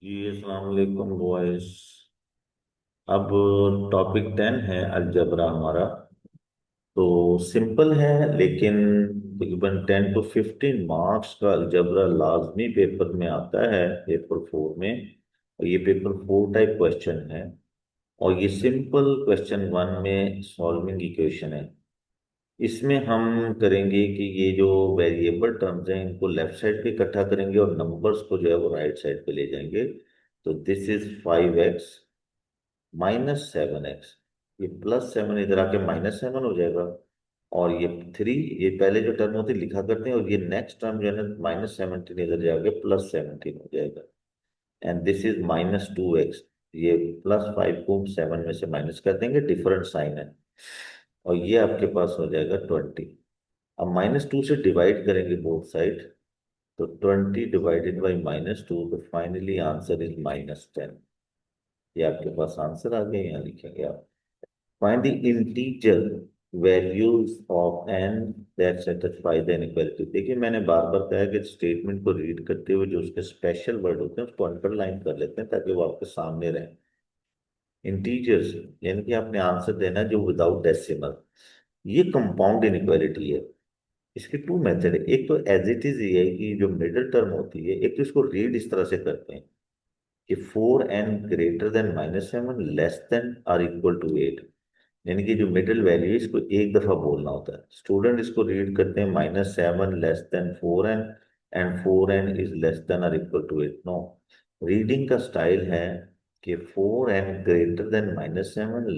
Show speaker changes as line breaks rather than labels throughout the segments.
जी अस्सलाम वालेकुम बॉयज। अब टॉपिक 10 है अलजबरा हमारा। तो सिंपल है लेकिन तकरीबन 10 to 15 मार्क्स का अलजबरा लाजमी पेपर में आता है, पेपर 4 में। और ये पेपर 4 टाइप क्वेश्चन है। और ये सिंपल क्वेश्चन 1 में सॉल्विंग इक्वेशन है। इसमें हम करेंगे कि ये जो वेरिएबल टर्म्स हैं इनको लेफ्ट साइड पे इकट्ठा करेंगे और नंबर्स को जो है वो राइट साइड पे ले जाएंगे। तो दिस इज 5x -7x। ये +7 इधर आके -7 हो जाएगा। और ये 3, ये पहले जो टर्म होती है लिखा करते हैं, और ये नेक्स्ट टर्म जो है ना -17 इधर जाके +17 हो जाएगा। And this is -2x। ये +5 को 7 में से माइनस कर देंगे, डिफरेंट साइन है। और ये आपके पास हो जाएगा 20। अब -2 से डिवाइड करेंगे बोथ साइड। तो 20 डिवाइडेड बाई -2, तो फाइनली आंसर इज -10। ये आपके पास आंसर आ गया, यहाँ लिखेंगे आप। Find the integer values of n that satisfy the inequality. देखिए मैंने बार बार कहा है कि स्टेटमेंट को रीड करते हुए जो उसके स्पेशल वर्ड होते हैं उसको अंडरलाइन कर लेते हैं ताकि वो आपके सामने रहे। इंटीजर्स यानी कि आपने आंसर देना है जो विदाउट डेसिमल। ये कंपाउंड इनइक्वालिटी है। इसके टू मेथड है। एक तो एज इट इज ये है कि जो मिडिल टर्म होती है, एक तो इसको रीड इस तरह से करते हैं कि 4n greater than -7 less than or equal to 8। यानी कि जो मिडिल वैल्यू है इसको एक दफा बोलना होता है। स्टूडेंट इसको रीड करते हैं -7 < 4n एंड 4n < < रीडिंग का स्टाइल है कि 4n greater than -7 <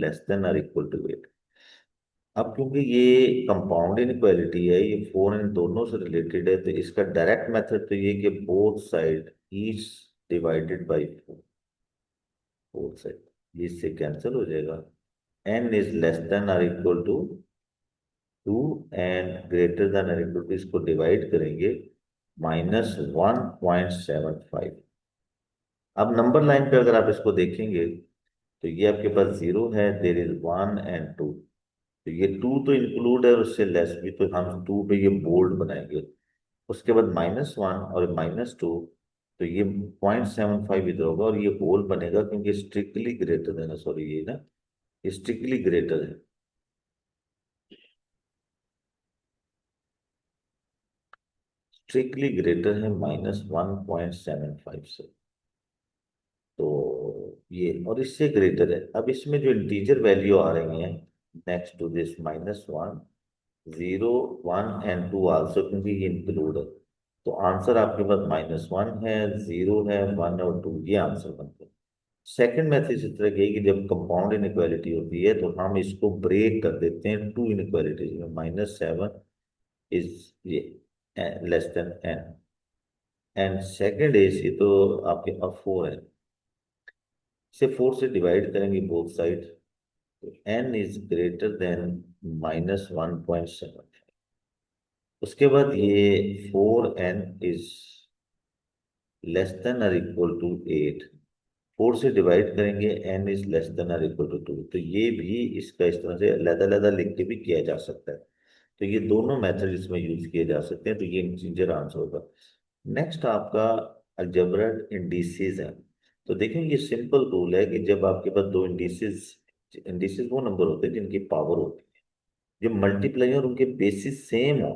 < अब क्योंकि ये कंपाउंड इनइक्वालिटी है, ये 4n दोनों से रिलेटेड है, तो इसका डायरेक्ट मेथड तो ये कि both side each divided by 4 इससे कैंसिल हो जाएगा। n इज < <2 एंड < इसको डिवाइड करेंगे -1.75। अब नंबर लाइन पे अगर आप इसको देखेंगे तो ये आपके पास 0 है, देर इज 1 एंड 2। तो ये 2 तो इंक्लूड है और उससे लेस भी, तो हम 2 पे ये बोल्ड बनाएंगे। उसके बाद -1 और -2। तो ये 0.75 इधर होगा और ये होल बनेगा क्योंकि स्ट्रिक्टली ग्रेटर देन, सॉरी ये ना स्ट्रिक्टली ग्रेटर है। स्ट्रिक्टली ग्रेटर है -1.75 से। तो ये और इससे ग्रेटर है। अब इसमें जो इंटीजर वैल्यू आ रही है next to this -1, 0, 1 and 2 also, क्योंकि ये इंक्लूड है। तो आंसर आपके पास -1 है, 0 है, 1 और 2, ये आंसर बनते हैं। सेकंड मेथड इस तरह की है कि जब कंपाउंड इनइक्वालिटी होती है तो हम इसको ब्रेक कर देते हैं टू इनइक्वालिटीज में। -7 इज ये less than n, and second is ये तो आपके पास 4 है। इसे 4 से डिवाइड करेंगे बोथ साइड, तो n इज ग्रेटर देन -1.7। उसके बाद ये 4n इज < 4 से डिवाइड करेंगे n इज < 2। तो ये भी इसका इस तरह से अलग अलग लिख के भी किया जा सकता है। तो ये दोनों मेथड इसमें यूज किए जा सकते हैं। तो ये इंटीजर आंसर होगा। नेक्स्ट आपका अलजेब्रा इंडिसेस है। तो देखें ये सिंपल रूल है कि जब आपके पास दो इंडिसेस, इंडिसेस वो नंबर होते हैं जिनकी पावर होती है, जब मल्टीप्लाई और उनके बेसिस सेम हो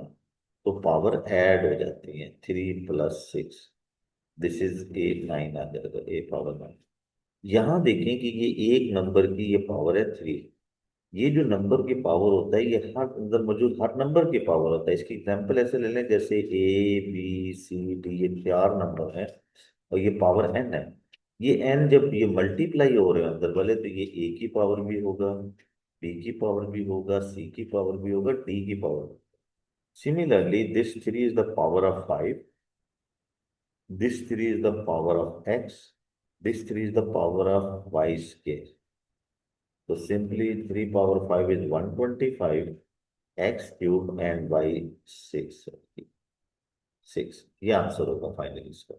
तो पावर ऐड हो जाती है। 3 + 6, दिस इज 8 9 आ जाएगा, A⁴ 9। यहाँ देखें कि ये एक नंबर की ये पावर है 3। ये जो नंबर की पावर होता है ये हर अंदर मौजूद हर नंबर की पावर होता है। इसकी एग्जांपल ऐसे ले लें जैसे A B C D, ये 4 नंबर हैं और ये पावर n है। ये n जब ये मल्टीप्लाई हो रहे हैं अंदर वाले, तो ये A की पावर भी होगा, B की पावर भी होगा, C की पावर भी होगा, D की power. Similarly this 3 is the power of 5, this 3 is the power of x, this 3 is the power of y square. So simply 3 power 5 is 125, x cube and y 6, 6। ये answer होगा finally इसका।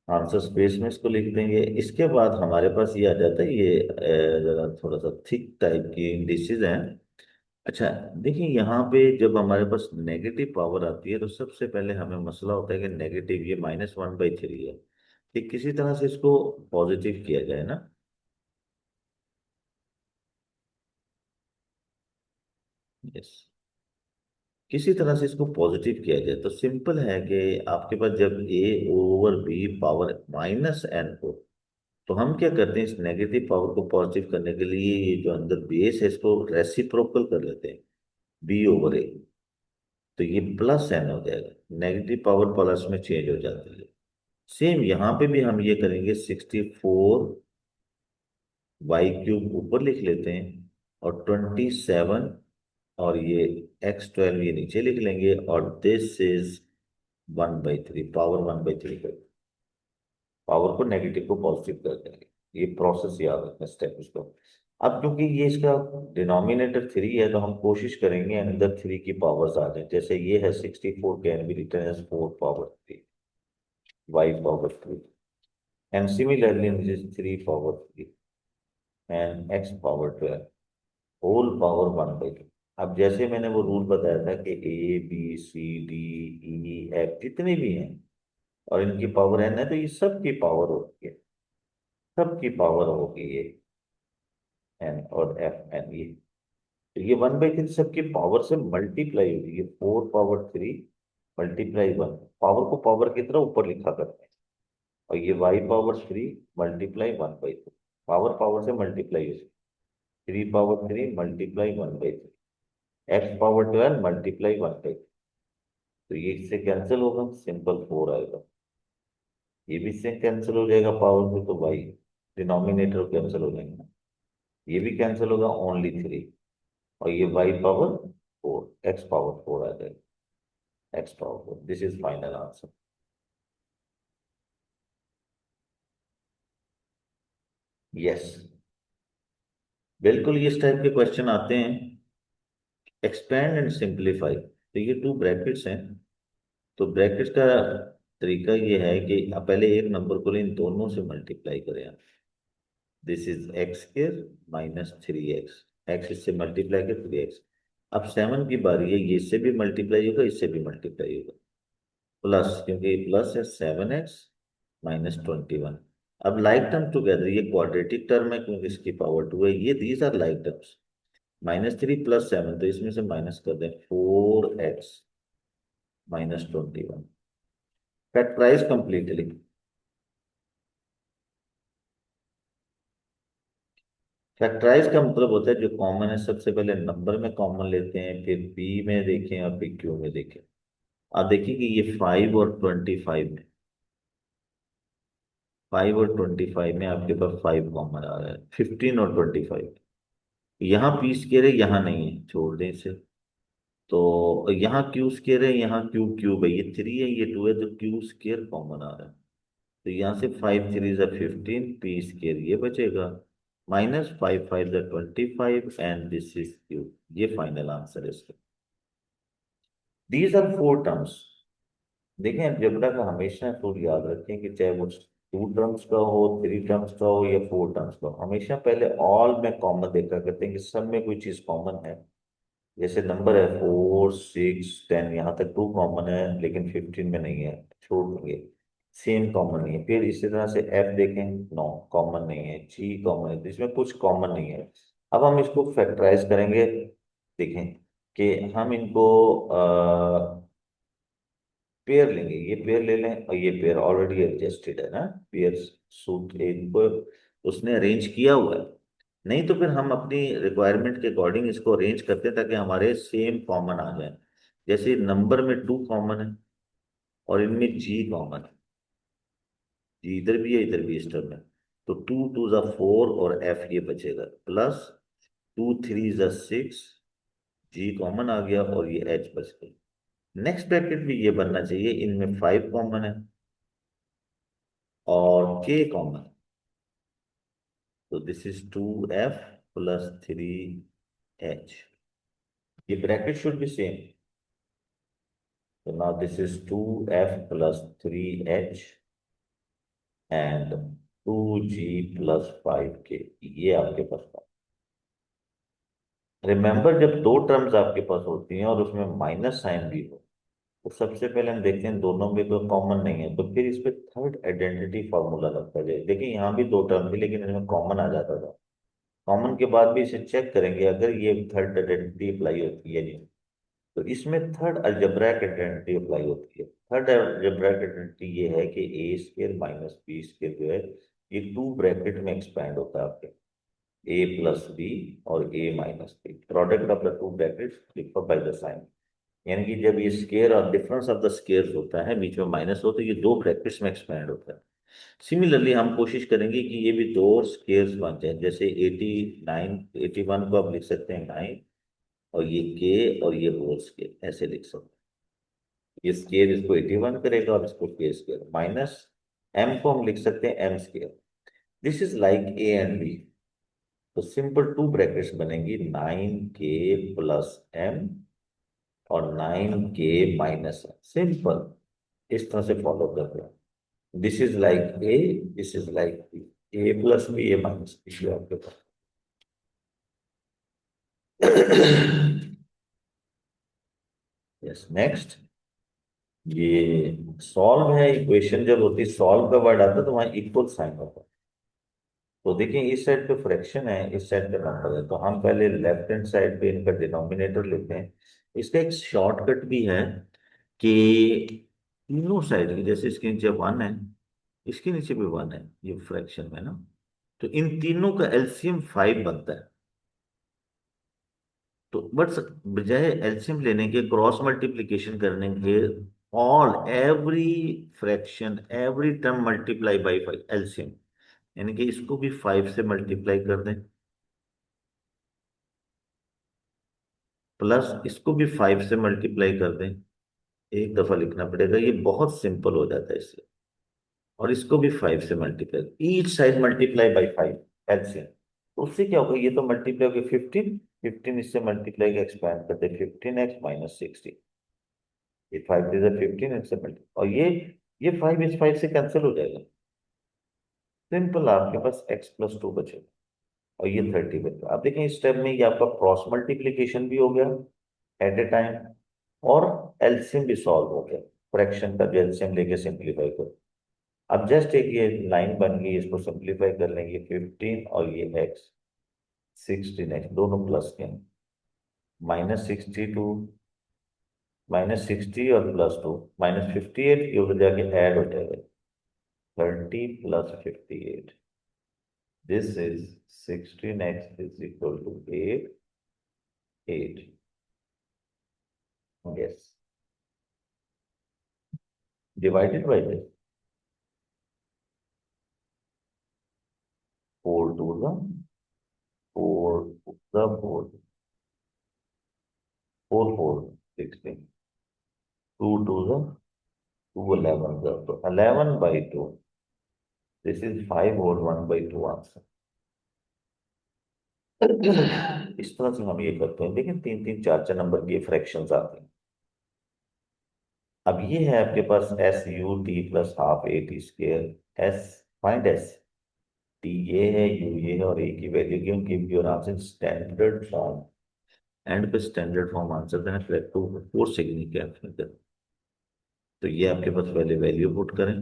Answer space में इसको लिख देंगे। इसके बाद हमारे पास ये आ जाता है, ये जरा थोड़ा सा थिक टाइप की इंडिसेस हैं। अच्छा, देखिए यहाँ पे जब हमारे पास नेगेटिव पावर आती है तो सबसे पहले हमें मसला होता है कि नेगेटिव ये -1/3 है, कि किसी तरह से इसको पॉजिटिव किया जाए ना। यस, किसी तरह से इसको पॉजिटिव किया जाए तो सिंपल है कि आपके पास जब a/b पावर -n हो तो हम क्या करते हैं, इस नेगेटिव पावर को पॉजिटिव करने के लिए ये जो अंदर बेस है इसको रेसिप्रोकल कर लेते हैं, b/a। तो ये +n हो जाएगा, नेगेटिव पावर प्लस में चेंज हो जाती है। सेम यहाँ पे भी हम ये करेंगे, 64 y³ ऊपर लिख लेते हैं और 27, और ये x12 ये नीचे लिख लेंगे, और दिस इज 1/3, पावर 1/3 कर, पावर को नेगेटिव को पॉजिटिव कर देंगे। ये प्रोसेस याद रखना, स्टेप इसको। अब क्योंकि ये इसका डिनोमिनेटर 3 है तो हम कोशिश करेंगे अंदर 3 की पावर्स आ जाए। जैसे ये है 64 can be written as 4 power 3, y/3, and similarly this is 3 power 3 and x/12 whole power 1/2। अब जैसे मैंने वो रूल बताया था कि A B C D E F जितने भी हैं और इनकी पावर n है तो ये सब की पावर होती है, सबकी पावर होगी ये n और f n ये। तो ये 1/3 सबकी पावर से मल्टीप्लाई होगी, ये 4 पावर 3 मल्टीप्लाई 1, पावर को पावर की तरह ऊपर लिखा करते हैं। और ये y/3 मल्टीप्लाई 1/3, पावर पावर से मल्टीप्लाई होगी, 3 पावर 3 मल्टीप्लाई 1/3, x/12 मल्टीप्लाई 1/3। तो ये इससे कैंसिल होगा, सिंपल 4 आएगा। ये भी इससे कैंसिल हो जाएगा पावर से, तो भाई डिनोमिनेटर कैंसिल हो जाएगा। ये भी कैंसिल होगा, ओनली 3, और ये y/4, x/4 आ जाएगा, x/4। This is final answer. Yes, बिल्कुल इस टाइप के क्वेश्चन आते हैं। एक्सपेंड एंड सिंप्लीफाई, तो ये 2 ब्रैकेट्स हैं। तो ब्रैकेट्स का तरीका ये है कि आप पहले एक नंबर को इन दोनों से मल्टीप्लाई करें। This is x² -3x, x इससे मल्टीप्लाई कर 3x। अब 7 की बारी है, ये इससे भी मल्टीप्लाई होगा, इससे भी मल्टीप्लाई होगा, प्लस, क्योंकि प्लस है 7x -21। अब लाइक टर्म टुगेदर, ये क्वाड्रेटिक टर्म है क्योंकि इसकी पावर 2 है, ये दीज आर लाइक टर्म्स। -3 + 7, तो इसमें से माइनस कर दें, 4x -21। Factorise completely. फैक्टराइज का मतलब होता है जो कॉमन है सबसे पहले नंबर में कॉमन लेते हैं, फिर बी में देखें और फिर क्यू में देखें। आप देखिए कि ये 5 और 25 में, 5 और 25 में आपके पास 5 कॉमन आ रहा है, 15 और 25। यहाँ पी स्केयर है, यहाँ नहीं है, छोड़ दें इसे। तो यहाँ क्यू स्केयर है, यहाँ क्यू क्यूब है, ये 3 है, ये 2 है, तो क्यू स्केयर कॉमन आ रहा है। तो यहाँ से 5 3 = 15, पी स्केयर ये बचेगा, -5 5 = 25, एंड दिस इज क्यू। ये फाइनल आंसर है इसका। These are 4 terms. देखें, अलजेब्रा का हमेशा रूल याद रखें कि चाहे वो 2 टर्म्स का हो, 3 टर्म्स का हो या 4 टर्म्स का हो, हमेशा पहले ऑल में कॉमन देखा करते हैं कि सब में कोई चीज कॉमन है। जैसे नंबर है 4 6 10, यहाँ तक 2 कॉमन है लेकिन 15 में नहीं है, छोड़ देंगे, सेम कॉमन नहीं है। फिर इसी तरह से एफ देखें, नो कॉमन नहीं है, जी कॉमन है, तो इसमें कुछ कॉमन नहीं है। अब हम इसको फैक्टराइज करेंगे। देखें कि हम इनको पेयर लेंगे, ये पेयर ले लें और ये पेयर ऑलरेडी एडजस्टेड है ना, पेयर सूट इनको उसने अरेंज किया हुआ है। नहीं तो फिर हम अपनी रिक्वायरमेंट के अकॉर्डिंग इसको अरेंज करते हैं ताकि हमारे सेम कॉमन आ जाए। जैसे नंबर में 2 कॉमन है और इनमें जी कॉमन है, जी इधर भी है इधर भी इस टर्म में, तो 2 2 = 4 और एफ ये बचेगा, प्लस 2 3 = 6, जी कॉमन आ गया और ये एच बच गया। नेक्स्ट ब्रैकेट भी ये बनना चाहिए, इनमें 5 कॉमन है और के कॉमन है, तो दिस इज 2f + 3h। ये bracket should be same. So now this is 2f + 3h and 2g + 5k, ये आपके पास था। रिमेंबर, जब दो टर्म्स आपके पास होती हैं और उसमें माइनस साइन भी हो, तो सबसे पहले हम देखते हैं दोनों में कोई कॉमन नहीं है, तो फिर इस पे थर्ड आइडेंटिटी फॉर्मूला लगता है। देखिए यहाँ भी दो टर्म थी लेकिन इनमें कॉमन आ जाता था। कॉमन के बाद भी इसे चेक करेंगे अगर ये थर्ड आइडेंटिटी अप्लाई होती है नहीं, तो इसमें थर्ड अलजेब्राइक आइडेंटिटी अप्लाई होती है। थर्ड अलजेब्राइक आइडेंटिटी ये है कि ए स्क्वायर माइनस बी स्क्वायर जो है, ये टू ब्रैकेट में एक्सपैंड होता है आपके, ए प्लस बी और A minus B, product of the two brackets differ by the sign. यानी कि जब ये स्केयर और डिफरेंस ऑफ द स्केयर्स होता है, बीच में माइनस हो, तो ये दो ब्रैकेट्स में एक्सपैंड होता है। सिमिलरली हम कोशिश करेंगे कि ये भी दो स्केयर्स बन जाए, जैसे 89, 81 को आप लिख सकते हैं 9, और ये के और ये होल स्केयर ऐसे लिख सकते हैं। ये स्केयर इसको 81 करेगा और इसको के स्केयर, माइनस एम को हम लिख सकते हैं M square. This is like A and B. तो सिंपल टू ब्रैकेट्स बनेंगी, 9 के प्लस एम और 9 के माइनस एम, सिंपल इस तरह से फॉलो कर रहे हैं। This is like A, this is like B, A plus B, A minus B आपके पास। Yes, next. ये सॉल्व है, इक्वेशन जब होती है सॉल्व का वर्ड आता है तो वहां इक्वल साइन होता है। तो देखिए इस साइड पे फ्रैक्शन है, इस साइड पे नंबर है, तो हम पहले लेफ्ट हैंड साइड पे इनका डिनोमिनेटर लेते हैं। इसका एक शॉर्टकट भी है कि तीनों साइड की, जैसे इसके नीचे 1 है, इसके नीचे भी 1 है, ये फ्रैक्शन में ना, तो इन तीनों का एलसीएम 5 बनता है। तो बट बजाय एलसीएम लेने के, क्रॉस मल्टीप्लिकेशन करने के, all every fraction every term multiply by 5 LCM, यानी कि इसको भी 5 से मल्टीप्लाई कर दें, प्लस इसको भी 5 से मल्टीप्लाई कर दें। एक दफा लिखना पड़ेगा, ये बहुत सिंपल हो जाता है इससे। और इसको भी 5 से multiply, each side multiply by 5 LCM. तो उससे क्या होगा, ये तो मल्टीप्लाई होगा 15, 15 इससे मल्टीप्लाई का एक्सपैंड करते हैं, 15x माइनस 60, ये 5 इज 15 इससे मल्टी, और ये 5 इस 5 से कैंसिल हो जाएगा। सिंपल, आपके पास x प्लस 2 बचेगा और ये 30 बचेगा। आप देखें इस स्टेप में ये आपका क्रॉस मल्टीप्लीकेशन भी हो गया एट ए टाइम, और एलसीएम भी सॉल्व हो गया। फ्रैक्शन का जो एलसीएम लेके सिंप्लीफाई करो। अब जस्ट एक ये लाइन बन गई, इसको सिंप्लीफाई कर लेंगे, 15 और ये एक्स, 16x दोनों प्लस के, -62, -60 और +2, -58, ये उधर जाके ऐड हो जाएगा, 30 plus 58, this is 16x is equal to 8, 8, yes, divided by this, 4 to the 4 to the 4, 4 4 16, 2 to the 2 11 तो 11/2, दिस इज 5 और 1/2 आंसर। इस तरह से हम ये करते हैं, लेकिन 3 3 4 4 नंबर की फ्रैक्शंस आते हैं। अब ये है आपके पास S U T plus half A T square S, find S, T ये है, यू ये है, और ए की value given, give your answer standard form. End पे स्टैंडर्ड फॉर्म आंसर देना, करेक्ट टू फोर सिग्निफिकेंट। तो ये आपके पास पहले वैल्यू पुट करें।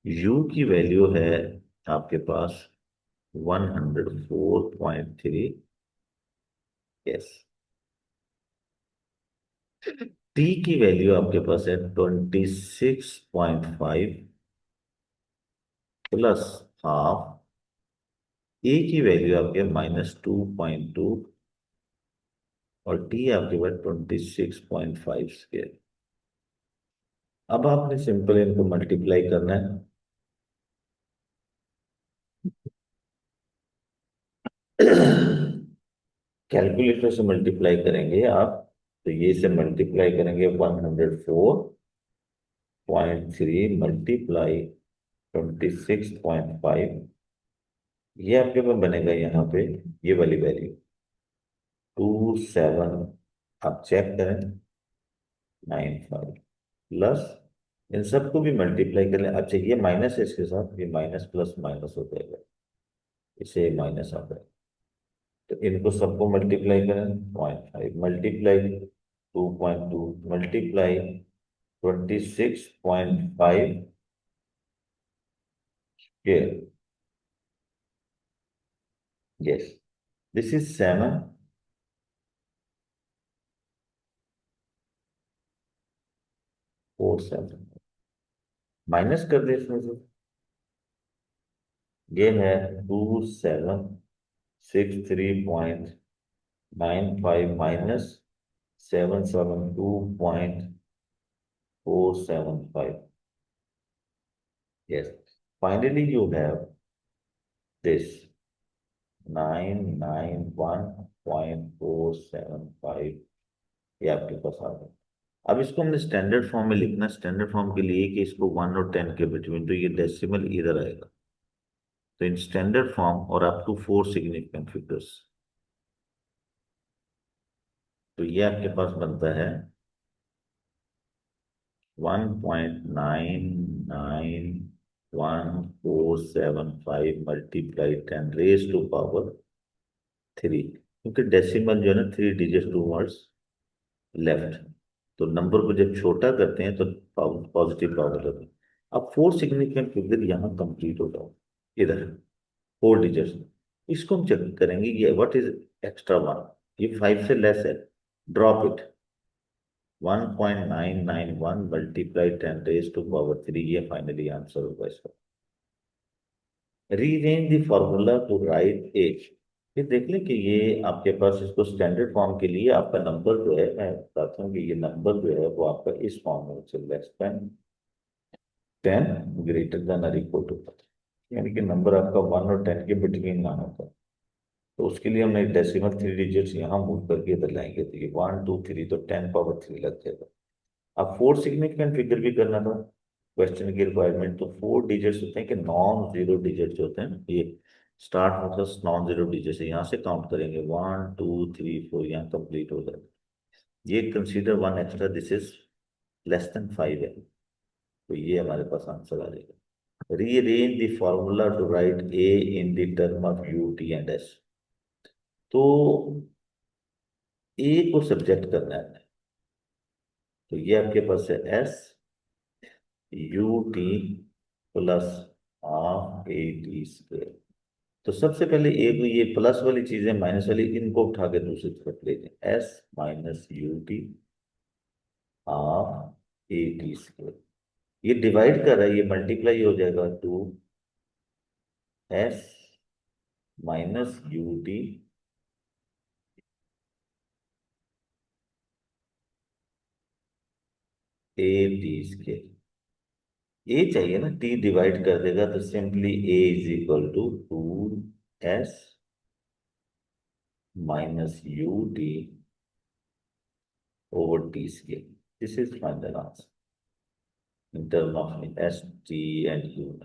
यू की वैल्यू है आपके पास 104.3, यस। टी की वैल्यू आपके पास है 26.5 प्लस हाफ, ए की वैल्यू आपके -2.2, और टी आपके पास 26.5 स्केयर। अब आपने सिंपल इनको मल्टीप्लाई करना है। कैलकुलेटर से मल्टीप्लाई करेंगे आप, तो ये से मल्टीप्लाई करेंगे 104.3 मल्टीप्लाई 26.5, ये आपके पास बनेगा यहाँ पे ये वाली वैल्यू 27, आप चेक करें, 95 प्लस, इन सबको भी मल्टीप्लाई कर लें। अच्छा ये माइनस है, इसके साथ ये माइनस प्लस माइनस हो जाएगा, इसे माइनस आ जाएगा। तो इनको सबको मल्टीप्लाई करें, 0.5 multiply 2.2 multiply 26.5 square, yes this is 747, minus कर दे इसमें से, ये है 2763.95 minus 772.475, yes, finally you have this 991.475, ये आपके पास आ गया। अब इसको हमने स्टैंडर्ड फॉर्म में लिखना, स्टैंडर्ड फॉर्म के लिए कि इसको 1 और 10 के बिटवीन, तो ये डेसिमल इधर आएगा, तो इन स्टैंडर्ड फॉर्म और अप टू 4 सिग्निफिकेंट फिगर्स, तो ये आपके पास बनता है 1.991,475 मल्टीप्लाई 10 raised to power 3, क्योंकि डेसिमल जो है ना 3 डिजिट 2 वर्ड्स लेफ्ट, तो नंबर को जब छोटा करते हैं तो पॉजिटिव पावर होता है। अब 4 सिग्निफिकेंट फिगर यहाँ कंप्लीट हो जाओ, इधर 4 डिजिट, इसको हम चेक करेंगे ये व्हाट इज एक्स्ट्रा वन, ये 5 से लेस है, drop it, 1.991 multiply 10 raised to power 3, ये फाइनली आंसर होगा इसका। Rearrange the formula to write A, फिर देख लें कि ये आपके पास इसको स्टैंडर्ड फॉर्म के लिए आपका नंबर जो है, मैं बताता हूँ कि ये नंबर जो है वो आपका इस फॉर्म में चल लेस देन 10 ग्रेटर देन और इक्वल टू, यानी कि नंबर आपका 1 और 10 के बिटवीन ना होता, तो उसके लिए हमने डेसिमल 3 डिजिट्स यहाँ मूव करके इधर लाएंगे, तो ये 1 2 3, तो 10 पावर 3 लग जाएगा। अब 4 सिग्निफिकेंट फिगर भी करना था क्वेश्चन की रिक्वायरमेंट, तो 4 डिजिट्स होते हैं कि नॉन जीरो डिजिट जो होते हैं ना, ये स्टार्ट मतलब नॉन जीरो डिजिट से यहाँ से काउंट करेंगे 1 2 3 4, यहाँ कंप्लीट हो जाएगा। ये consider one extra, this is less than 5 है, तो ये हमारे पास आंसर आ जाएगा। Rearrange the formula to write A in the term of U T and S, तो ए को सब्जेक्ट करना है, तो ये आपके पास है S U T plus half A T square, तो सबसे पहले ए को ये प्लस वाली चीजें माइनस वाली इनको उठा के दूसरी तरफ ले जाए, S minus U T half A T square, ये डिवाइड कर रहा है, ये मल्टीप्लाई हो जाएगा two S minus U T A T square, A चाहिए ना, टी डिवाइड कर देगा तो simply A is equal to 2 S minus U T over T square, this is final answer in term of S T and U.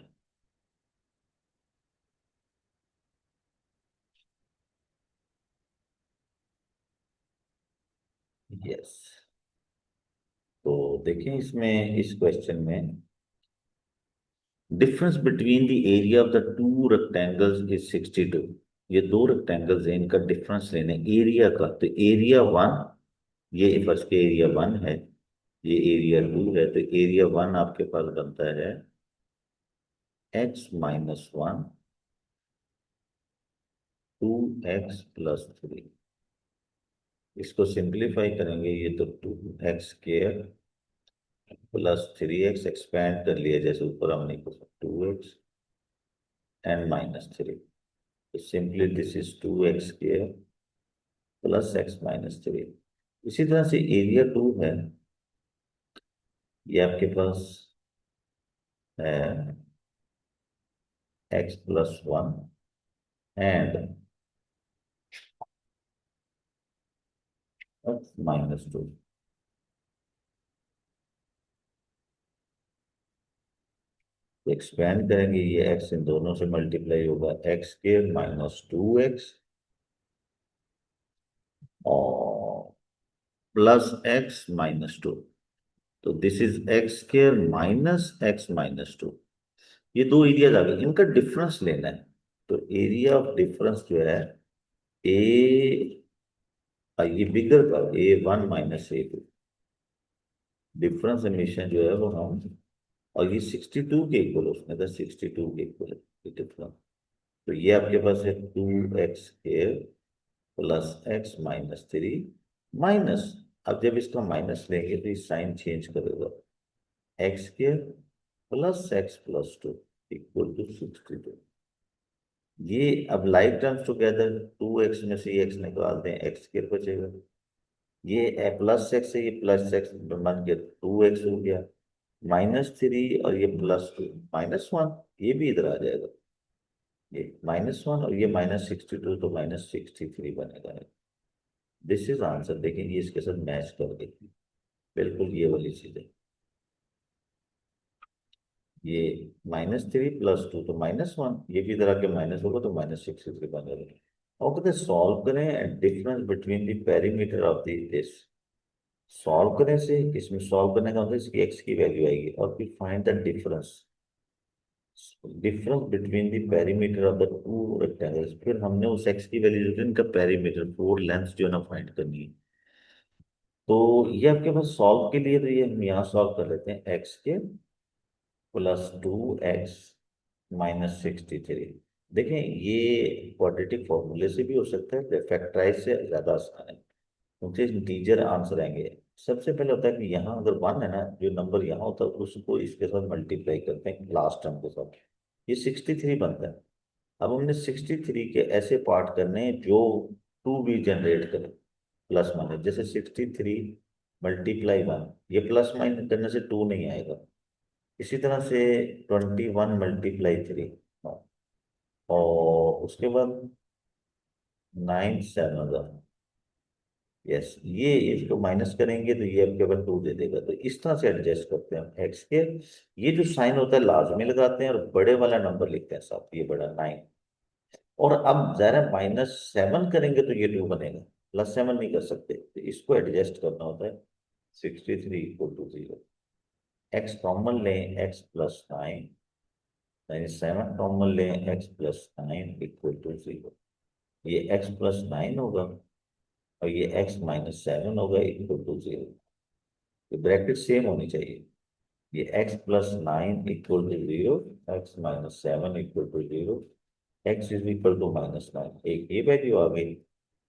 Yes, तो देखें इसमें इस question में difference between the area of the to rectangles is 62, ये दो rectangles हैं, इनका difference लेने एरिया का, तो एरिया वन, ये फर्स्ट के एरिया वन है, ये एरिया टू है, तो एरिया वन आपके पास बनता है x-1 2x+3, इसको सिंप्लीफाई करेंगे, ये तो 2x² +3x एक्सपेंड कर लिया जैसे ऊपर हमने 2x एंड -3, तो simply this is 2x² +x-3। इसी तरह से एरिया टू है, ये आपके पास है x+1 एंड x-2, एक्सपेंड करेंगे, ये x इन दोनों से मल्टीप्लाई होगा, x² -2x और +x-2, तो दिस इज x² -x-2, ये दो एरियाज आ गए, इनका डिफरेंस लेना है, तो एरिया ऑफ डिफरेंस जो है ए, ये बिगर का A1 minus A2, difference emission जो है वो हम, और ये 62 के इक्वल, उसने कहा 62 के इक्वल है डिफरेंस। तो ये आपके पास है 2x² plus x minus 3 minus, अब जब इसका माइनस लेंगे तो ये साइन चेंज करेगा, x² plus x plus 2 equal to 62। ये अब लाइक टर्म्स टुगेदर, 2x में से x निकाल दें, x² बचेगा, ये प्लस एक्स है, ये प्लस एक्स बन के 2x हो गया, -3 और ये +2 -1, ये भी इधर आ जाएगा, ये -1 और ये -62 तो -63 बनेगा। दिस इज आंसर, देखें ये इसके साथ मैच कर देगी, बिल्कुल ये वाली चीज है। ये -3 +2 तो -1, ये भी इधर आके माइनस होगा तो -63 बनेगा। और कहते सॉल्व करें difference between the perimeter of this, solve करने से, इसमें सॉल्व करने का मतलब इसकी एक्स की वैल्यू आएगी, और फिर find the difference, difference between the perimeter of the to rectangles, फिर हमने उस एक्स की वैल्यू जो है इनका पेरीमीटर, फोर लेंथ जो है ना फाइंड करनी है। तो ये आपके पास सॉल्व के लिए, तो ये हम यहाँ सॉल्व कर लेते हैं, x² प्लस 2x माइनस 63। देखें ये क्वाड्रेटिक फॉर्मूले से भी हो सकता है, फैक्टराइज से ज्यादा आसान है, क्योंकि इंटीजर आंसर आएंगे। सबसे पहले होता है कि यहाँ अगर 1 है ना, जो नंबर यहाँ होता है उसको इसके साथ मल्टीप्लाई करते हैं लास्ट टर्म के साथ, ये 63 बनता है। अब हमने 63 के ऐसे पार्ट करने हैं जो 2 भी जनरेट करें, प्लस माइनस, जैसे 63 मल्टीप्लाई 1, ये प्लस माइनस करने से 2 नहीं आएगा। इसी तरह से 21 मल्टीप्लाई 3, और उसके बाद 9 7, यस, ये इसको माइनस करेंगे तो ये आपके पास 2 दे देगा। तो इस तरह से एडजस्ट करते हैं हम एक्स के, ये जो साइन होता है लाजमी लगाते हैं और बड़े वाला नंबर लिखते हैं साथ, ये बड़ा 9। और अब जरा -7 करेंगे तो ये 2 बनेगा, +7 नहीं कर सकते, तो इसको एडजस्ट करना होता है। 63 इक्वल टू 0, एक्स कॉमन लें, x प्लस 9, यानी 7 कॉमन लें, x प्लस 9 इक्वल टू 0, ये x प्लस 9 होगा और ये x -7 होगा इक्वल टू 0। तो ब्रैकेट सेम होनी चाहिए, ये x plus 9 equal to 0, x -7 equal to 0, x is equal to -9, एक ये वैल्यू आ गई,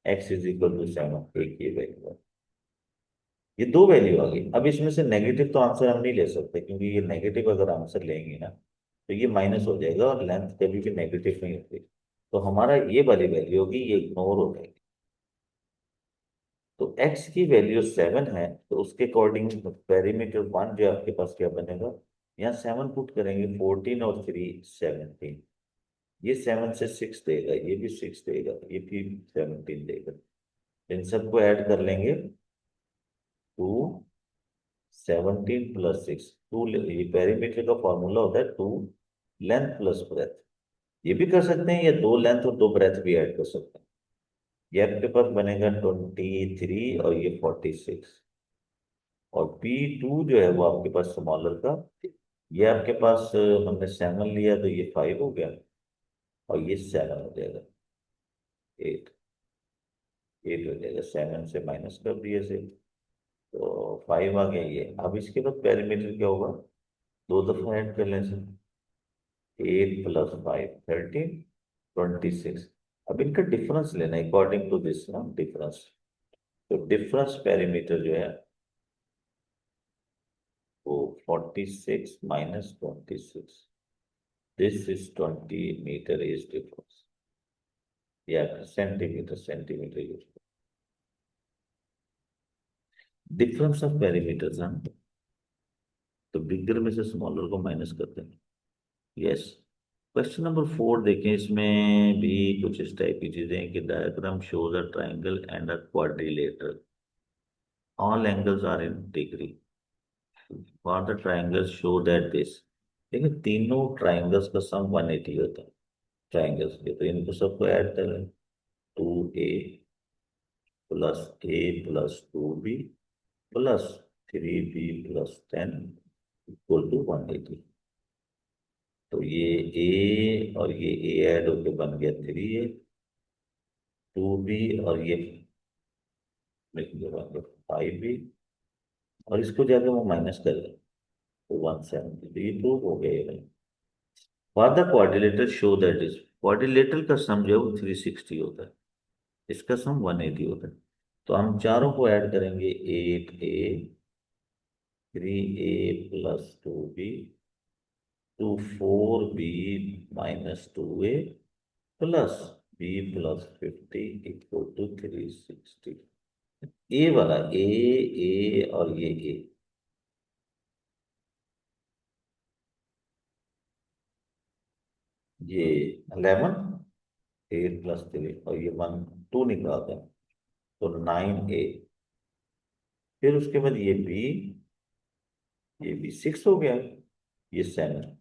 x इज इक्वल टू 7, एक ये वैल्यू आ गई, ये 2 वैल्यू आ गई। अब इसमें से नेगेटिव तो आंसर हम नहीं ले सकते, क्योंकि ये नेगेटिव अगर आंसर लेंगे ना तो ये माइनस हो जाएगा, और लेंथ कभी भी नेगेटिव नहीं होती, तो हमारा ये वाली वैल्यू होगी, ये इग्नोर हो जाएगी। तो x की वैल्यू 7 है, तो उसके अकॉर्डिंग पेरीमीटर 1 जो आपके पास क्या बनेगा, यहाँ 7 पुट करेंगे, 14 और 3 17, ये 7 से 6 देगा, ये भी 6 देगा, ये भी 17 देगा, इन सबको ऐड कर लेंगे, 2 17 प्लस 6, 2, ये पेरीमीटर का फॉर्मूला होता है 2 लेंथ प्लस ब्रेथ, ये भी कर सकते हैं, या 2 लेंथ और 2 ब्रेथ भी ऐड कर सकते हैं। ये आपके पास बनेगा 23 और ये 46, और P2 जो है वो आपके पास स्मॉलर का, ये आपके पास हमने 7 लिया तो ये 5 हो गया, और ये 7 हो जाएगा, 8, 8 हो जाएगा, 7 से माइनस कर दिए से, तो 5 आ गया ये। अब इसके बाद पेरीमीटर क्या होगा, 2 दफा ऐड कर लें सर, 8 प्लस 5 13, 26। अब इनका डिफरेंस लेना है अकॉर्डिंग टू दिस ना डिफरेंस, तो डिफरेंस पेरीमीटर जो है वो 46 -26, this is 20 metre is difference, या centimetre, centimetre use, difference of perimeters हैं, तो बिगर में से स्मॉलर को माइनस करते हैं। यस, क्वेश्चन नंबर 4 देखें, इसमें भी कुछ इस टाइप की चीजें हैं कि diagram shows a triangle and a quadrilateral, all angles are in degree, for the triangles show that this, देखिए तीनों ट्राइंगल्स का सम 180 होता है, ट्राइंगल्स के, तो इनको सबको ऐड करें, 2a plus a plus 2b plus 3b plus 10 equal to 180। तो ये a और ये a ऐड होके बन गया 3a, 2b, और ये लिखेंगे 5b, और इसको जाके वो माइनस कर लें तो 170। तो ये प्रूव हो गया ये भाई। For the quadrilateral show that is, quadrilateral का सम जो है वो 360 होता है, इसका सम 180 होता है। तो हम चारों को ऐड करेंगे, 8a, 3a plus 2b, to 4b minus 2a plus b plus 50 equal to 360। A वाला ए और ये ए, ये 11, 8 प्लस 3, और ये 2 निकालते हैं तो 9a। फिर उसके बाद ये बी 6 हो गया, ये 7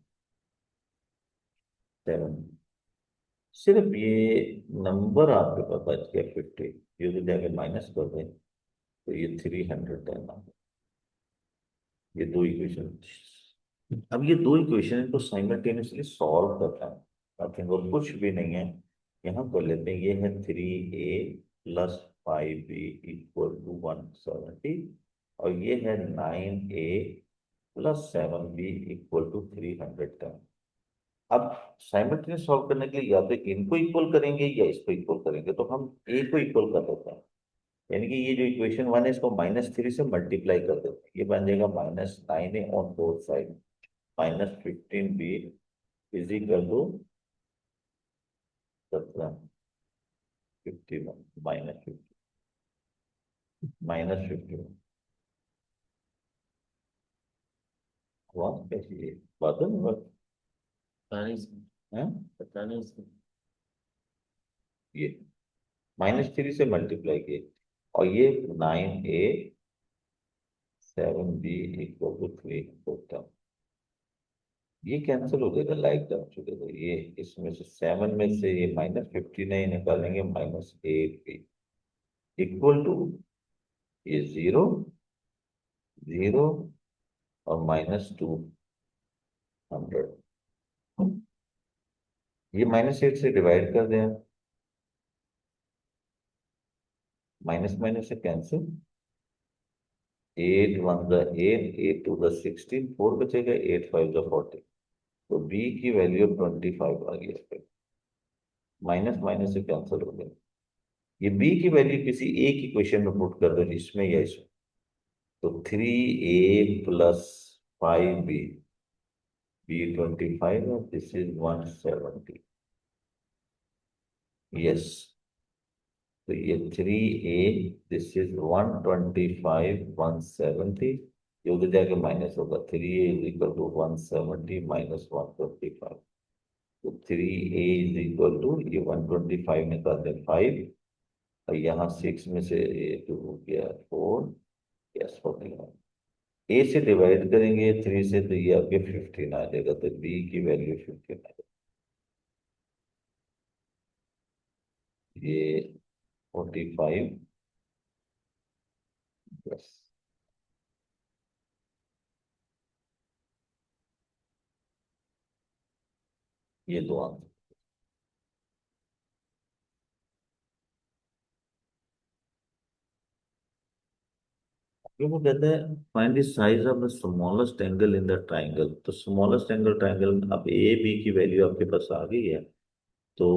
सिर्फ ये नंबर आपके पास बच गया 50, ये तो जाके माइनस कर दें तो ये 310 आ गया। ये दो इक्वेशन, अब ये दो इक्वेशन को साइमल्टेनियसली सॉल्व करना है, बाकी और कुछ भी नहीं है। यहाँ कर लेते हैं, ये है 3a plus 5b equal to 170, और ये है 9a plus 7b equal to 310। अब साइमल्टेनियस सॉल्व करने के लिए या तो इनको इक्वल करेंगे या इसको इक्वल करेंगे, तो हम ए को इक्वल कर देते हैं। यानी कि ये जो इक्वेशन 1 है इसको -3 से मल्टीप्लाई कर देते हैं, ये बन जाएगा -9a on both side -15b is equal to 17, 51 -50 हुआ कैसी है बात है ना बस।
पता नहीं इसमें,
हैं?
पता नहीं इसमें।
ये -3 से मल्टीप्लाई किए, और ये 9a 7b इक्वल टू 3 होता, ये कैंसिल हो जाएगा लाइक टर्म टुगेदर। ये इसमें से 7 में से ये -59 निकालेंगे, -8b इक्वल टू ये 0 0 और -200। ये -8 से डिवाइड कर दें, माइनस माइनस से कैंसिल, 8 1 द 8, 8 2 द 16, 4 बचेगा, 8 5 द 40। तो b की वैल्यू 25 आ गई इस पे, माइनस माइनस से कैंसिल हो गया। ये b की वैल्यू किसी एक इक्वेशन में पुट कर दो, इसमें या इसमें, तो 3a प्लस 5b, b 25 और दिस इज 170। यस, तो ये 3a, दिस इज 125 170, ये उधर जाके माइनस होगा, 3a is equal to 170 minus 125। तो 3a इज इक्वल टू, ये 125 निकाल दें 5, और यहाँ 6 में से ये 2 हो गया 4, यस 49। ए से डिवाइड करेंगे 3 से तो ये आपके 15 आ जाएगा, तो बी की वैल्यू 15 आ जाएगा। ये 45 प्लस, ये दो आंसर। ये वो कहते हैं find the size of the smallest angle in the triangle. तो स्मॉलेस्ट एंगल ट्राइंगल में अब ए बी की वैल्यू आपके पास आ गई है, तो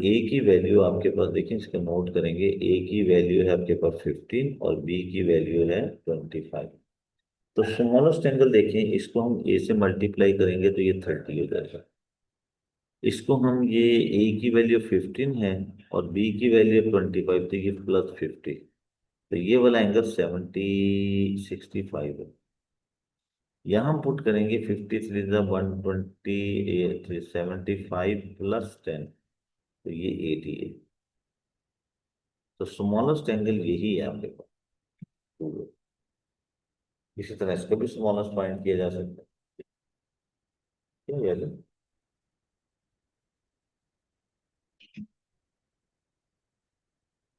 ए की वैल्यू आपके पास देखिए, इसका नोट करेंगे, ए की वैल्यू है आपके पास 15 और बी की वैल्यू है 25। तो स्मॉलेस्ट एंगल देखें, इसको हम ए से मल्टीप्लाई करेंगे तो ये 30 हो जाएगा। इसको हम ये ए की वैल्यू 15 है और बी की वैल्यू 25, तो ये +50, तो ये वाला एंगल 65 है। यहाँ हम पुट करेंगे 53 75 +10, तो ये 88। तो स्मॉलेस्ट एंगल यही है आपके पास। तो इसी तरह इसको भी स्मॉलेस्ट पॉइंट किया जा सकता है, क्या याद है?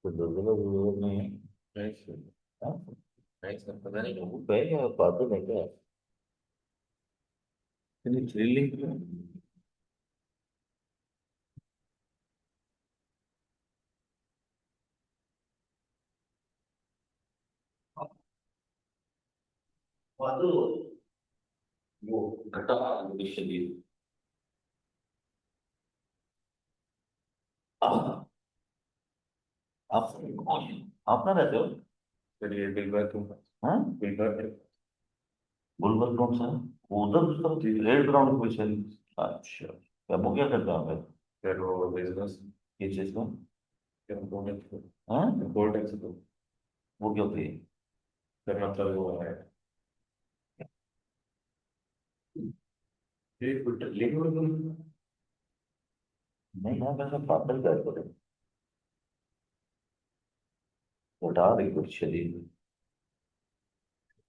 तो जरूरत नहीं है।
राइट,
हाँ?
राइट सर, पता नहीं।
वो कहेगा बातें नहीं क्या, इतनी थ्रिलिंग। वो घटा शरीर आप आप ना रहते हो।
चलिए बिल्कुल तुम।
हाँ,
बिल्कुल।
गुलबर्ग कौन सा है? वो उधर उस तरफ रेड ग्राउंड पे चल। अच्छा, क्या वो क्या करता है?
फिर वो बिजनेस।
किस चीज का?
फिर इम्पोर्ट
हाँ,
टैक्स तो।
वो क्या होती है?
फिर मतलब वो है। ये लेकिन
नहीं यार, वैसे पागल क्या करे, उठा रही कुछ शरीर।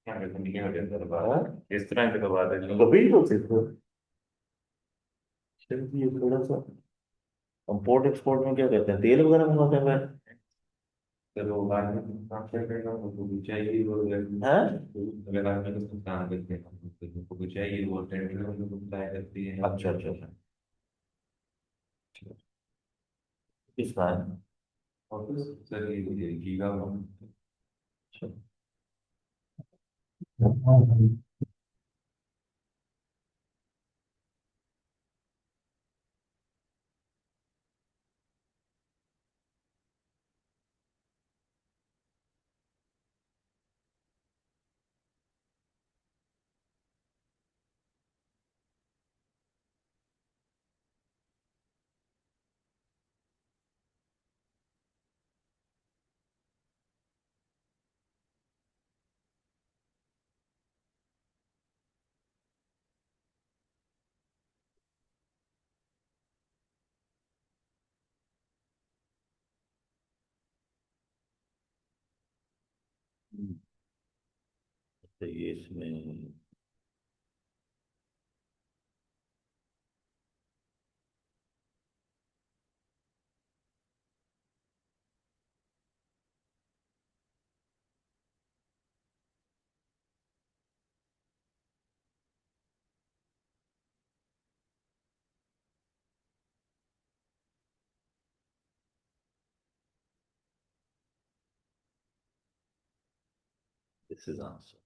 क्या कहते हैं, क्या कहते हैं
हाँ,
बात इस तरह की तो बात है नहीं।
कभी तो सिर्फ सिर्फ ये थोड़ा सा इम्पोर्ट एक्सपोर्ट में क्या कहते हैं, तेल वगैरह मंगाते हैं फिर।
फिर वो बाद में काम क्या करेगा, वो चाहिए वो
हाँ,
अगर आप लोग काम करते हैं तो उनको चाहिए वो टेंडर में लोग अप्लाई करती है।
अच्छा अच्छा अच्छा। किसका है?
और फिर सर ये गीगा
अच्छा। तो ये इसमें दिस इज आंसर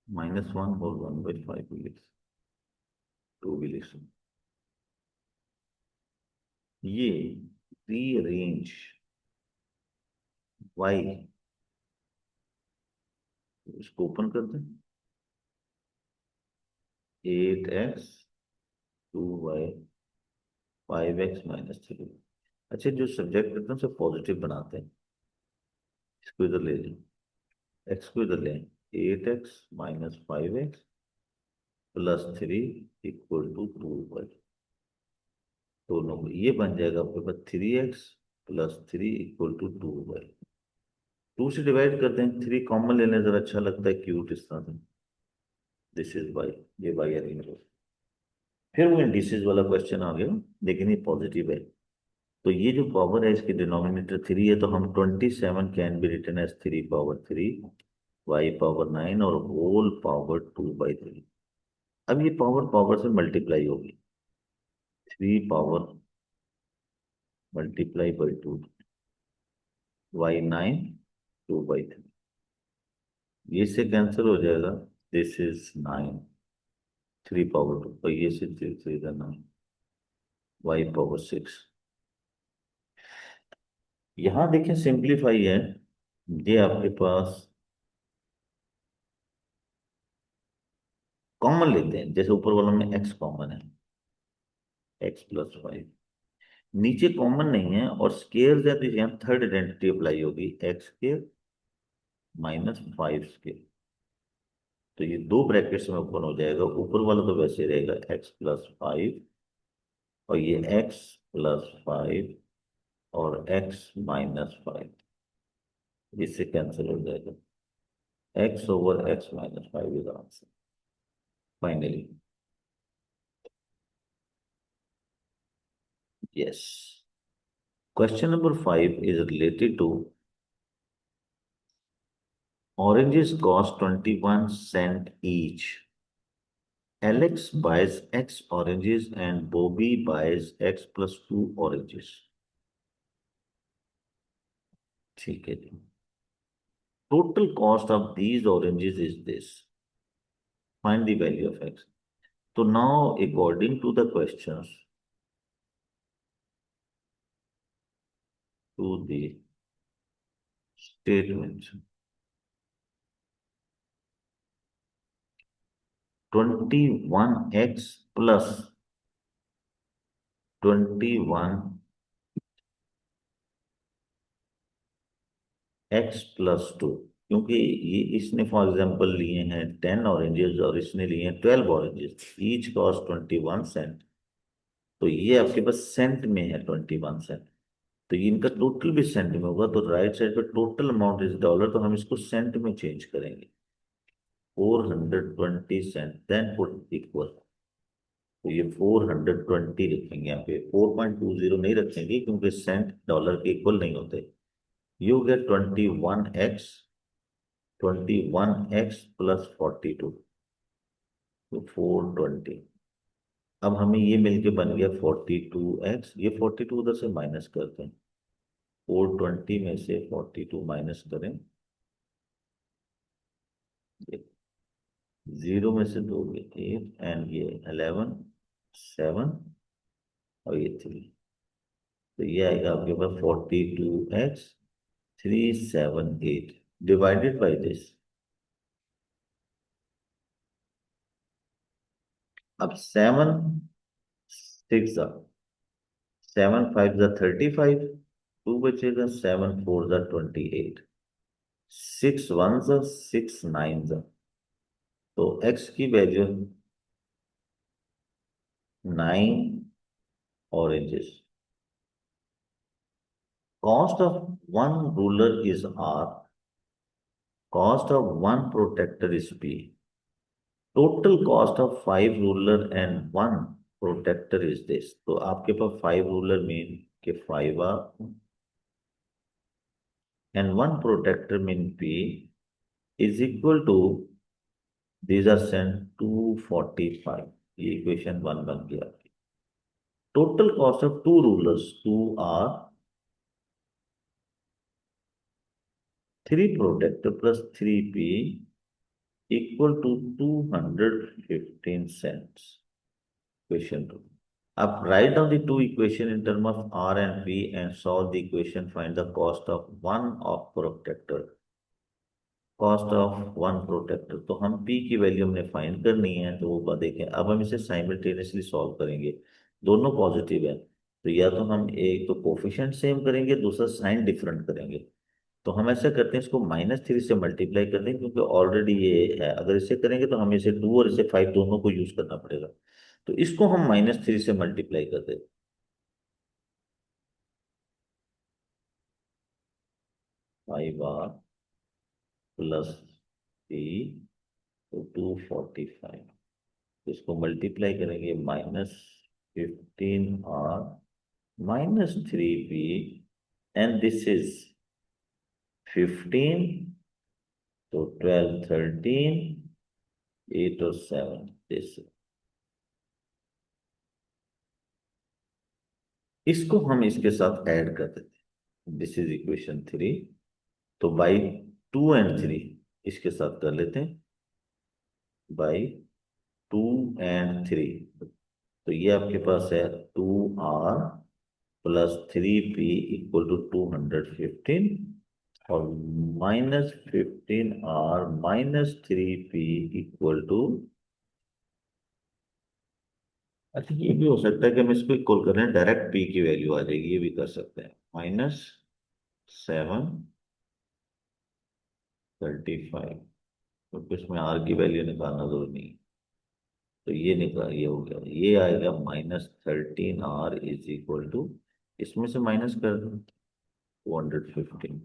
-1 होल 1/5 भी लिख, 2 भी लिख सकते। ये रीअरेंज y, इसको ओपन कर दें। 8x 2y 5x-3। अच्छा, जो सब्जेक्ट करते हैं उसे पॉजिटिव बनाते हैं। इसको इधर ले लें, एक्स को इधर लें। 8x - 5x +3 = 2y। दोनों को ये बन जाएगा आपके पास 3x + 3 = 2y। 2 से डिवाइड करते हैं, 3 कॉमन लेने जरा अच्छा लगता है, क्यूट इस तरह से। दिस इज y, ये y अरेंज हो। फिर वो इंडिसेस वाला क्वेश्चन आ गया, लेकिन ये पॉजिटिव है। तो ये जो पावर है इसकी डिनोमिनेटर 3 है, तो हम 27 can be written as 3 power 3 y power 9 और होल पावर 2/3। अब ये पावर पावर से मल्टीप्लाई होगी, 3 पावर × 2 y9 2/3। ये से कैंसिल हो जाएगा, दिस इज 9, 3 पावर 2, और ये से 3 3 9, y पावर 6। यहां देखिए सिंप्लीफाई है, ये आपके पास कॉमन लेते हैं, जैसे ऊपर वालों में x कॉमन है, x + 5। नीचे कॉमन नहीं है और स्केयर है, तो यहाँ थर्ड आइडेंटिटी अप्लाई होगी, x² - 5²। तो ये दो ब्रैकेट्स में ओपन हो जाएगा, ऊपर वाला तो वैसे रहेगा x + 5, और ये x + 5 और x - 5, इससे कैंसिल हो जाएगा। x/x - 5 is answer finally. Yes. Question number 5 is related to oranges cost 21 cent each. Alex buys X oranges and Bobby buys X + 2 oranges. ठीक है जी। total cost of these oranges is this. Find the value of x. So now, according to the questions, to the statements, 21x plus 21 x plus two, क्योंकि ये इसने for example लिए हैं 10 oranges और इसने लिए हैं 12 ऑरेंजेस, ईच कॉस्ट 21 सेंट। तो ये आपके पास सेंट में है 21 सेंट, तो ये इनका टोटल भी सेंट में होगा। तो राइट साइड पे टोटल अमाउंट इज डॉलर, तो हम इसको सेंट में चेंज करेंगे, 420 सेंट, देन पुट इक्वल। तो ये 420 लिखेंगे, यहाँ पे 4.20 नहीं रखेंगे क्योंकि सेंट डॉलर के इक्वल नहीं होते। यू गेट 21x प्लस 42, तो 420। अब हमें ये मिलके बन गया 42x, ये 42 उधर से माइनस करते हैं, 420 में से 42 माइनस करें, जीरो में से दो गए 8 एंड ये 11 7 और ये 3। तो ये आएगा आपके पास 42x 378 डिवाइडेड बाई दिस। अब 7 6 7 5 2 बचेगा, 7 4 28, 6 1 6 9। तो x की value 9 oranges. Cost of one ruler is R, cost of one protractor is P, total cost of 5 ruler and 1 protractor is this. तो आपके पास 5 रूलर मीन के 5 R and 1 protractor mean P is equal to, these are sent 245। ये equation 1 बन गया। Total cost of 2 rulers, 2 R, 3 protractor plus 3P equal to 215 cents. Question 2, अब write down the two equation in term of R and P and solve the equation, find the cost of one of protractor. Cost of one protractor, तो हम P की value हमने find करनी है, तो वो देखें। अब हम इसे साइमल्टेनियसली सॉल्व करेंगे, दोनों पॉजिटिव है, तो या तो हम एक तो कोफिशिएंट सेम करेंगे, दूसरा साइन डिफरेंट करेंगे। तो हम ऐसा करते हैं, इसको -3 से मल्टीप्लाई कर दें, क्योंकि ऑलरेडी ये है। अगर इसे करेंगे तो हमें इसे 2 और इसे 5 दोनों को यूज करना पड़ेगा, तो इसको हम -3 से मल्टीप्लाई कर दें। 5R प्लस P, तो 245। इसको मल्टीप्लाई करेंगे, -15R -3P, and this is 15, तो 12 13 8 और 7 दिस। इसको हम इसके साथ ऐड कर देते हैं, दिस इज इक्वेशन 3। तो बाई 2 एंड 3 इसके साथ कर लेते हैं, बाई 2 एंड 3। तो ये आपके पास है 2R plus 3P equal to 215, और -15R -3P इक्वल टू, अच्छा ये भी हो सकता है कि हम इसको इक्वल करें, डायरेक्ट P की वैल्यू आ जाएगी, ये भी कर सकते हैं, -735। तो इसमें R की वैल्यू निकालना जरूरी नहीं है, तो ये निकाल, ये हो गया, ये आएगा -13R इज इक्वल टू, इसमें से माइनस कर दो, 215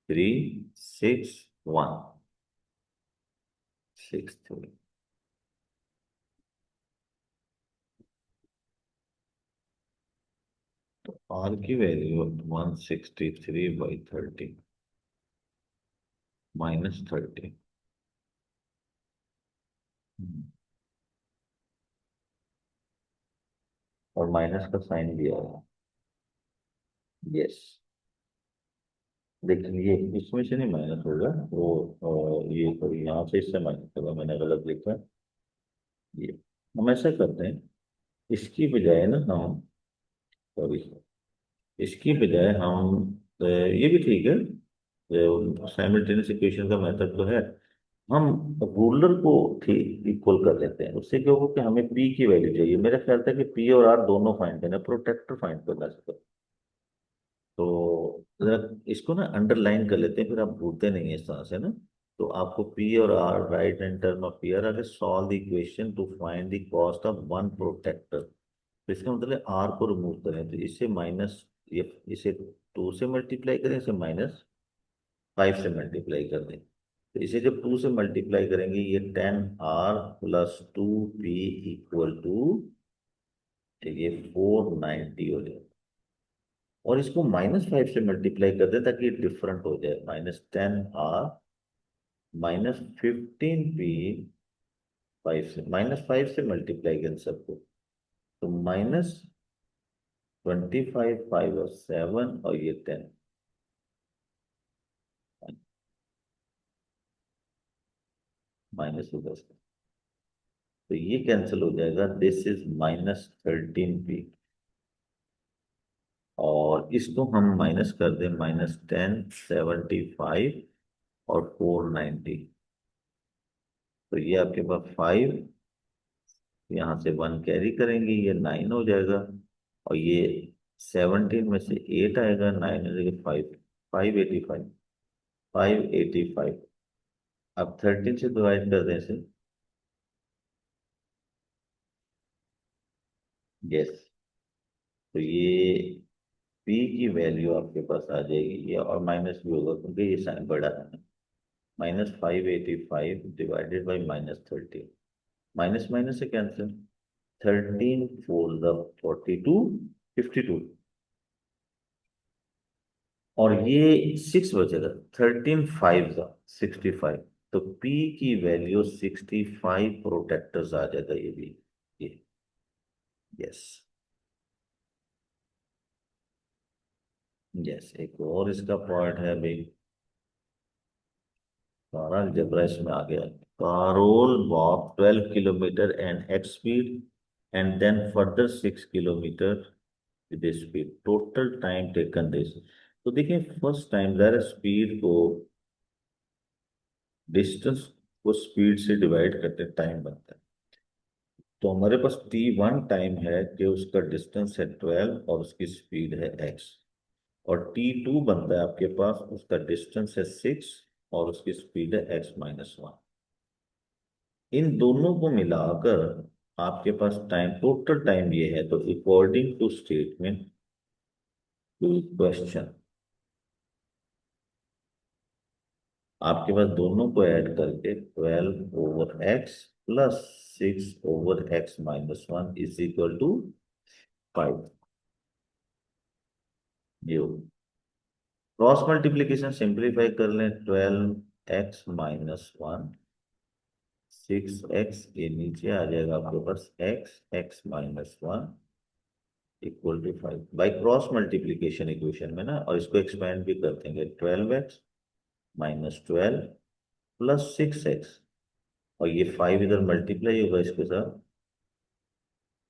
36163। तो R की वैल्यू 163/30 -30। और माइनस का साइन भी आया, यस। लेकिन ये इसमें से नहीं माइनस होगा वो, ये तो यहाँ से इससे माइनस होगा, मैंने गलत लिखा। ये हम ऐसा करते हैं, इसकी बजाय ना हम, सॉरी, इसकी बजाय हम ये भी ठीक है, साइमल्टेनियस इक्वेशन का मेथड तो है, हम रूलर को ठीक इक्वल कर लेते हैं। उससे क्या होगा कि हमें पी की वैल्यू चाहिए। मेरा ख्याल था कि पी और आर दोनों फाइंड करना, प्रोटेक्टर फाइंड करना है। तो जरा इसको ना अंडरलाइन कर लेते हैं, फिर आप भूलते नहीं है इस तरह से ना। तो आपको पी और R write in term of P R, अगर solve the equation to find the cost of one protractor, तो इसका मतलब आर को रिमूव करें, तो इससे माइनस, ये इसे टू से मल्टीप्लाई करें, इसे माइनस फाइव से मल्टीप्लाई कर दें। तो इसे जब टू से मल्टीप्लाई करेंगे, ये 10R plus 2P equal to, ये 490 हो जाए। और इसको -5 से मल्टीप्लाई कर दे ताकि डिफरेंट हो जाए, -10R -15P, 5 से मल्टीप्लाई करें सबको, तो -25, 5 और 7 और ये 10, माइनस होगा इसका, तो ये कैंसिल हो जाएगा, दिस इज -13P। और इसको हम माइनस कर दें, -10, 75 और 490, तो ये आपके पास 5, यहाँ से 1 कैरी करेंगे, ये 9 हो जाएगा। और ये 17 में से 8 आएगा, 9 हो जाएगा 5, 585, 585। अब 13 से डिवाइड कर दें इसे, यस, तो ये पी की वैल्यू आपके पास आ जाएगी, ये और माइनस भी होगा क्योंकि ये साइन बड़ा है, -585 डिवाइडेड बाई -13, माइनस माइनस से कैंसिल, 13 फोर द 42, 52, और ये 6 बचेगा, 13 5 द 65, तो पी की वैल्यू 65 प्रोटेक्टर्स आ जाएगा, ये भी, ये, यस, यस। एक और इसका पॉइंट है भाई, सारा अलजेब्रा इसमें आ गया। Carol walked 12 kilometer and X speed and then further 6 kilometer with this speed. Total time taken this. तो देखिए फर्स्ट टाइम जरा स्पीड को, डिस्टेंस को स्पीड से डिवाइड करते टाइम बनता है। तो हमारे पास T1 टाइम है कि उसका डिस्टेंस है 12 और उसकी स्पीड है x। और T2 बनता है आपके पास, उसका डिस्टेंस है 6 और उसकी स्पीड है x-1। इन दोनों को मिलाकर आपके पास टाइम, टोटल टाइम ये है। तो according to statement two question, आपके पास दोनों को ऐड करके 12/x plus 6/x-1 is equal to 5। ये क्रॉस मल्टीप्लीकेशन सिंप्लीफाई कर लें, 12x-1, 6x, ये नीचे आ जाएगा आपके पास x-1 equal to 5 by cross multiplication equation में ना। और इसको एक्सपेंड भी कर देंगे, 12x-12 प्लस 6x, और ये 5 इधर मल्टीप्लाई होगा इसके साथ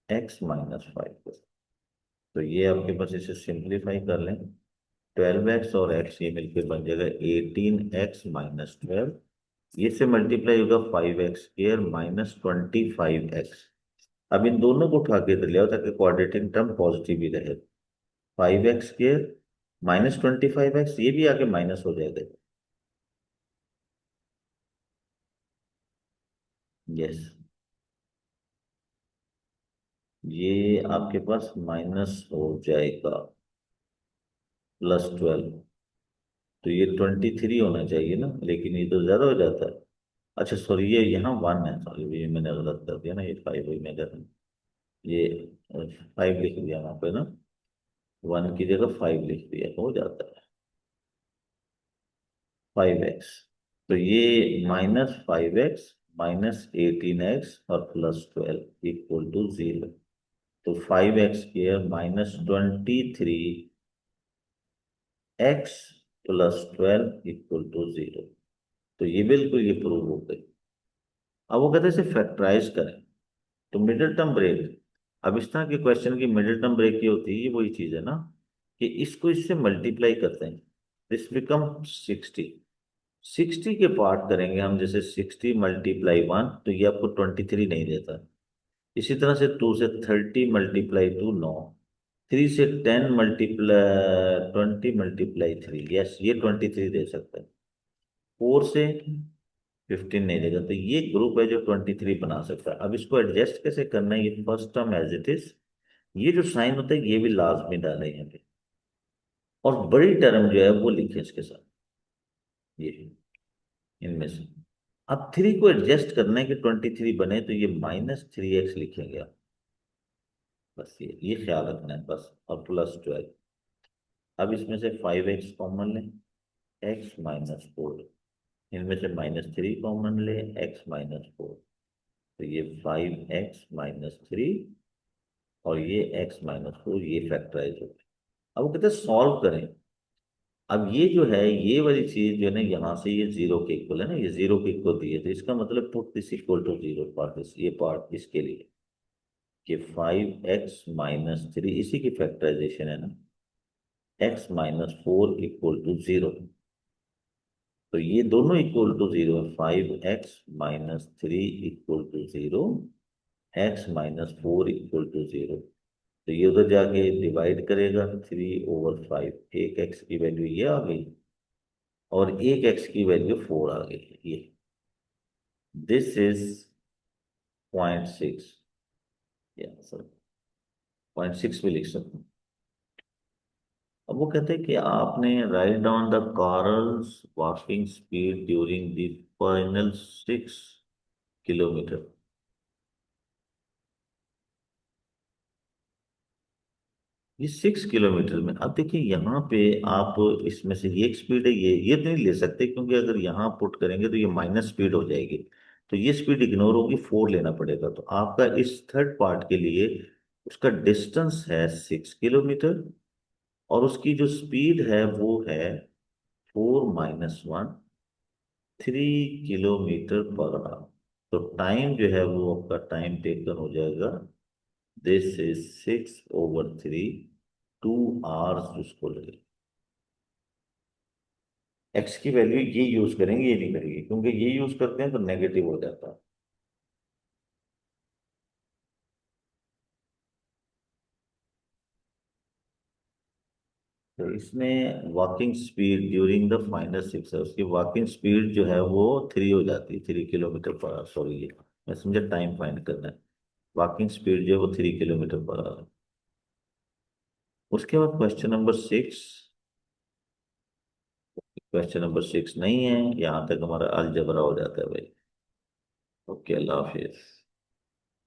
x-5 तो ये आपके पास, इसे सिंप्लीफाई कर लें, 12x और x ये मिलकर बन जाएगा 18x-12, ये से मल्टीप्लाई होगा 5x² -25x। अब इन दोनों को उठा के इधर ले आओ ताकि क्वाड्रेटिक टर्म पॉजिटिव ही रहे, 5x² -25x, ये भी आगे माइनस हो जाएगा, यस, ये आपके पास माइनस हो जाएगा +12, तो ये 23 होना चाहिए ना, लेकिन ये तो ज्यादा हो जाता है। अच्छा सॉरी, ये यहाँ 1 है, सॉरी ये मैंने गलत कर दिया ना, ये 5 हुई मैं कर, ये 5 लिख दिया वहां पे ना, 1 की जगह 5 लिख दिया, हो जाता है 5x। तो ये -5x -18x और +12 इक्वल टू 0। तो 5x² -23x +12 = 0। तो ये बिल्कुल ये प्रूव हो गई। अब वो कहते हैं इसे फैक्टराइज करें, तो मिडिल टर्म ब्रेक। अब इस तरह के क्वेश्चन की मिडिल टर्म ब्रेक की होती है, ये वही चीज है ना, कि इसको इससे मल्टीप्लाई करते हैं, दिस बिकम 60। 60 के पार्ट करेंगे हम, जैसे 60 × 1 तो ये आपको 23 नहीं देता। इसी तरह से 2 से 30 × 2 9। 3 से 10 × 20 × 3, यस ये 23 दे सकता है। 4 से 15 नहीं देगा, तो ये ग्रुप है जो 23 बना सकता है। अब इसको एडजस्ट कैसे करना है, ये first term as it is, ये जो साइन होता है ये भी लाजमी डाले यहाँ पे, और बड़ी टर्म जो है वो लिखे इसके साथ, ये इनमें से। अब 3 को एडजस्ट करना है कि 23 बने, तो ये -3x लिखेंगे आप, बस ये ख्याल रखना है बस, और +12। अब इसमें से 5x कॉमन लें, x-4, इनमें से -3 कॉमन ले, x-4, तो ये 5x-3, और ये x-4, ये फैक्टराइज हो गया। अब वो कहते हैं सॉल्व करें। अब ये जो है ये वाली चीज जो है ना, यहाँ से ये 0 के इक्वल है ना, ये 0 के इक्वल दिए, तो इसका मतलब put this equal to 0 part, ये पार्ट इसके लिए कि 5x-3 इसी की फैक्टराइजेशन है ना, x-4 = 0, तो ये दोनों इक्वल टू 0 है। 5x-3 = 0, x-4 = 0, तो ये उधर जाके डिवाइड करेगा, 3/5, एक एक्स की वैल्यू ये आ गई, और एक एक्स की वैल्यू 4 आ गई, ये दिस इज 0.6, या सर 0.6 भी लिख सकते हैं। अब वो कहते हैं कि आपने right down the Carl's walking speed during the final 6 kilometre. ये 6 किलोमीटर में, अब देखिए यहाँ पे आप इसमें से ये एक स्पीड है, ये तो नहीं ले सकते, क्योंकि अगर यहाँ पुट करेंगे तो ये माइनस स्पीड हो जाएगी, तो ये स्पीड इग्नोर होगी, 4 लेना पड़ेगा। तो आपका इस थर्ड पार्ट के लिए उसका डिस्टेंस है 6 किलोमीटर, और उसकी जो स्पीड है वो है 4 - 1, 3 km/h। तो टाइम जो है वो आपका टाइम टेकन हो जाएगा, दिस इज 6/3, 2 hours उसको लगे। एक्स की वैल्यू ये यूज करेंगे, ये नहीं करेंगे, क्योंकि ये यूज करते हैं तो नेगेटिव हो जाता है। तो इसमें walking speed during the final 6 है, उसकी वॉकिंग स्पीड जो है वो 3 हो जाती है, 3 km/h, सॉरी ये मैं समझा टाइम फाइंड करना है। वॉकिंग स्पीड जो है वो 3 km/h। उसके बाद क्वेश्चन नंबर 6 नहीं है, यहाँ तक हमारा अलजबरा हो जाता है भाई। ओके, अल्लाह हाफिज।